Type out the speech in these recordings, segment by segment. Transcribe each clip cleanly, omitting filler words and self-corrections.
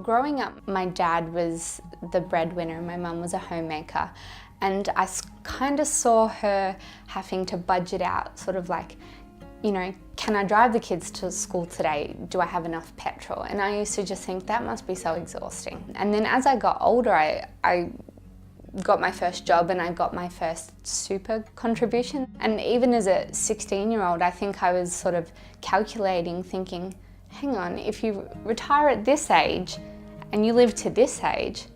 Growing up, my dad was the breadwinner and my mum was a homemaker, and I kind of saw her having to budget out, sort of like, you know, can I drive the kids to school today? Do I have enough petrol? And I used to just think that must be so exhausting. And then as I got older, I got my first job and I got my first super contribution. And even as a 16-year-old, I think I was sort of calculating, thinking, hang on, if you retire at this age and you live to this age,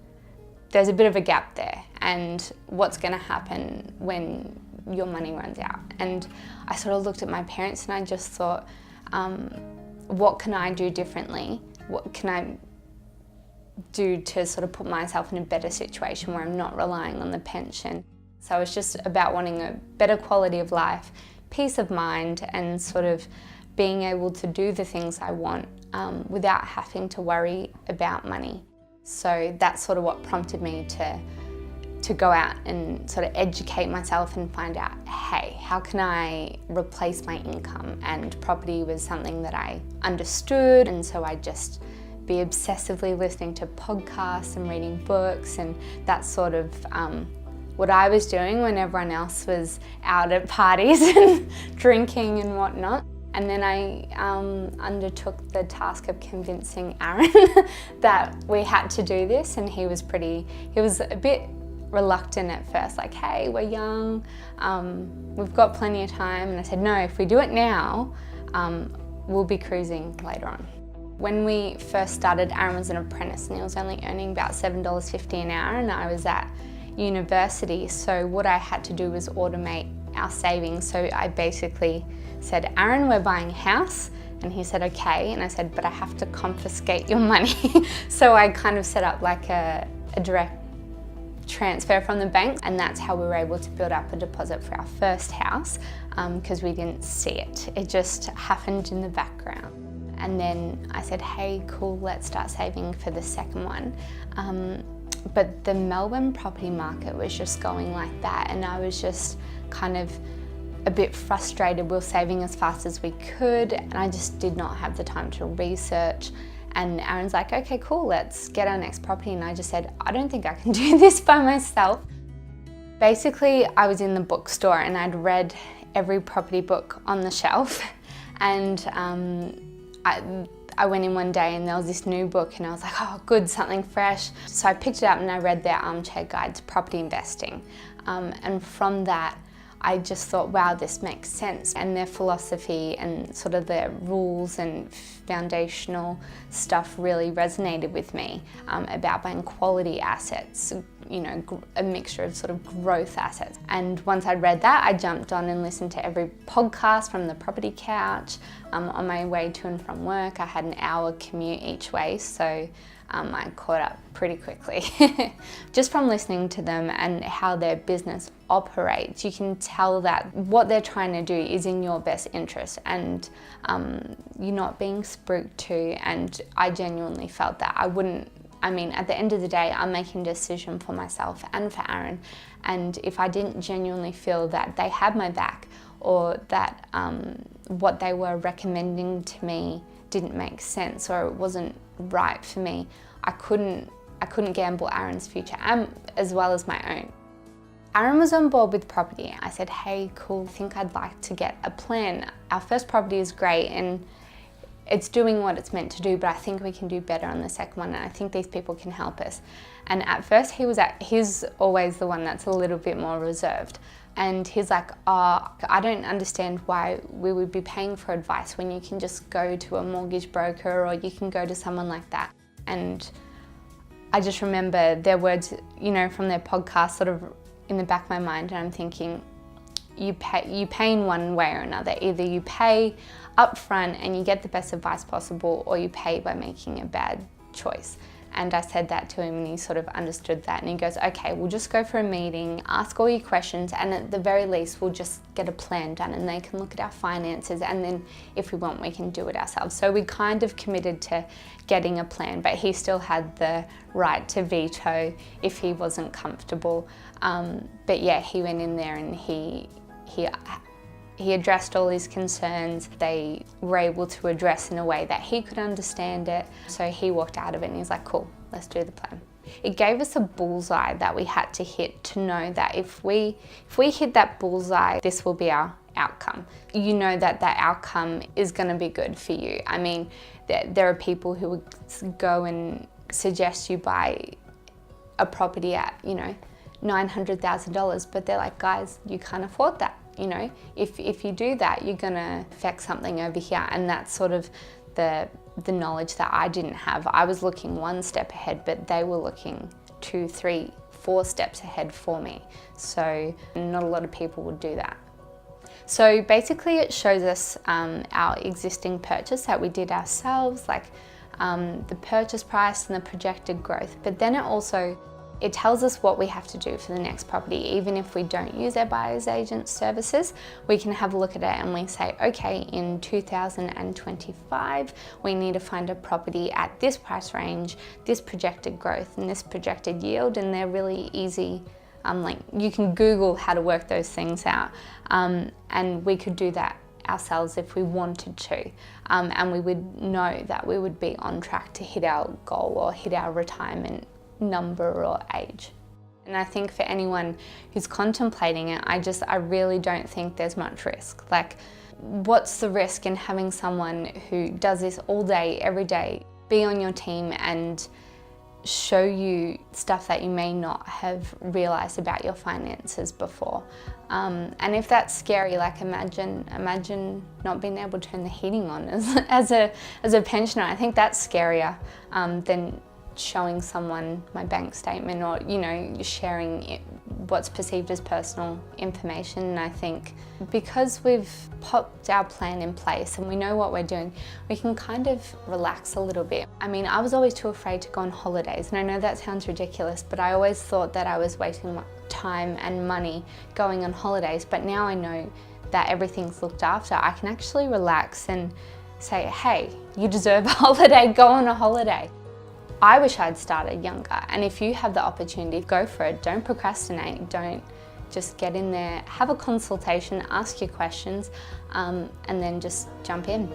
there's a bit of a gap there. And what's going to happen when your money runs out? And I sort of looked at my parents and I just thought, what can I do differently? What can I do to sort of put myself in a better situation where I'm not relying on the pension? So it's just about wanting a better quality of life, peace of mind, and sort of being able to do the things I want without having to worry about money. So that's sort of what prompted me to go out and sort of educate myself and find out, hey, how can I replace my income? And property was something that I understood, and so I just be obsessively listening to podcasts and reading books, and that's sort of what I was doing when everyone else was out at parties and drinking and whatnot. And then I undertook the task of convincing Aaron that we had to do this, and he was a bit reluctant at first, like, hey, we're young, we've got plenty of time. And I said, no, if we do it now, we'll be cruising later on. When we first started, Aaron was an apprentice and he was only earning about $7.50 an hour, and I was at university. So what I had to do was automate our savings. So I basically said, Aaron, we're buying a house. And he said, okay. And I said, but I have to confiscate your money. So I kind of set up like a direct transfer from the bank, and that's how we were able to build up a deposit for our first house, because we didn't see it. It just happened in the background. And then I said, hey, cool, let's start saving for the second one. But the Melbourne property market was just going like that, and I was just kind of a bit frustrated. We were saving as fast as we could, and I just did not have the time to research. And Aaron's like, okay, cool, let's get our next property. And I just said, I don't think I can do this by myself. Basically, I was in the bookstore and I'd read every property book on the shelf. And I went in one day and there was this new book and I was like, oh, good, something fresh. So I picked it up and I read their Armchair Guide to Property Investing. And from that, I just thought, wow, this makes sense. And their philosophy and sort of their rules and foundational stuff really resonated with me, about buying quality assets, you know, a mixture of sort of growth assets. And once I'd read that, I jumped on and listened to every podcast from the property couch. On my way to and from work, I had an hour commute each way, so I caught up pretty quickly. Just from listening to them and how their business operates, you can tell that what they're trying to do is in your best interest, and you're not being spooked to. And I genuinely felt that. I mean, at the end of the day, I'm making a decision for myself and for Aaron, and if I didn't genuinely feel that they had my back, or that what they were recommending to me didn't make sense or it wasn't right for me, I couldn't gamble Aaron's future as well as my own. Aaron was on board with property. I said, hey, cool, I think I'd like to get a plan. Our first property is great and it's doing what it's meant to do, but I think we can do better on the second one, and I think these people can help us. And at first he's always the one that's a little bit more reserved. And he's like, oh, I don't understand why we would be paying for advice when you can just go to a mortgage broker or you can go to someone like that. And I just remember their words, you know, from their podcast sort of in the back of my mind, and I'm thinking, you pay in one way or another. Either you pay up front and you get the best advice possible, or you pay by making a bad choice. And I said that to him and he sort of understood that, and he goes, okay, we'll just go for a meeting, ask all your questions, and at the very least we'll just get a plan done and they can look at our finances, and then if we want we can do it ourselves. So we kind of committed to getting a plan, but he still had the right to veto if he wasn't comfortable. But yeah, he went in there and he He addressed all his concerns. They were able to address in a way that he could understand it. So he walked out of it and he's like, cool, let's do the plan. It gave us a bullseye that we had to hit to know that if we hit that bullseye, this will be our outcome. You know that that outcome is going to be good for you. I mean, there are people who would go and suggest you buy a property at, you know, $900,000, but they're like, guys, you can't afford that. You know, if you do that, you're gonna affect something over here. And that's sort of the knowledge that I didn't have. I was looking one step ahead, but they were looking 2, 3, 4 steps ahead for me. So not a lot of people would do that. So basically it shows us our existing purchase that we did ourselves, like the purchase price and the projected growth. But then it tells us what we have to do for the next property. Even if we don't use our buyer's agent services, we can have a look at it and we say, okay, in 2025, we need to find a property at this price range, this projected growth and this projected yield, and they're really easy. Like you can Google how to work those things out, and we could do that ourselves if we wanted to, and we would know that we would be on track to hit our goal or hit our retirement number or age. And I think for anyone who's contemplating it, I really don't think there's much risk. Like, what's the risk in having someone who does this all day, every day, be on your team and show you stuff that you may not have realized about your finances before? And if that's scary, like imagine not being able to turn the heating on as a pensioner. I think that's scarier than showing someone my bank statement or, you know, sharing what's perceived as personal information. And I think because we've popped our plan in place and we know what we're doing, we can kind of relax a little bit. I mean, I was always too afraid to go on holidays, and I know that sounds ridiculous, but I always thought that I was wasting my time and money going on holidays. But now I know that everything's looked after. I can actually relax and say, hey, you deserve a holiday, go on a holiday. I wish I'd started younger, and if you have the opportunity, go for it. Don't procrastinate. Don't just get in there, have a consultation, ask your questions, and then just jump in.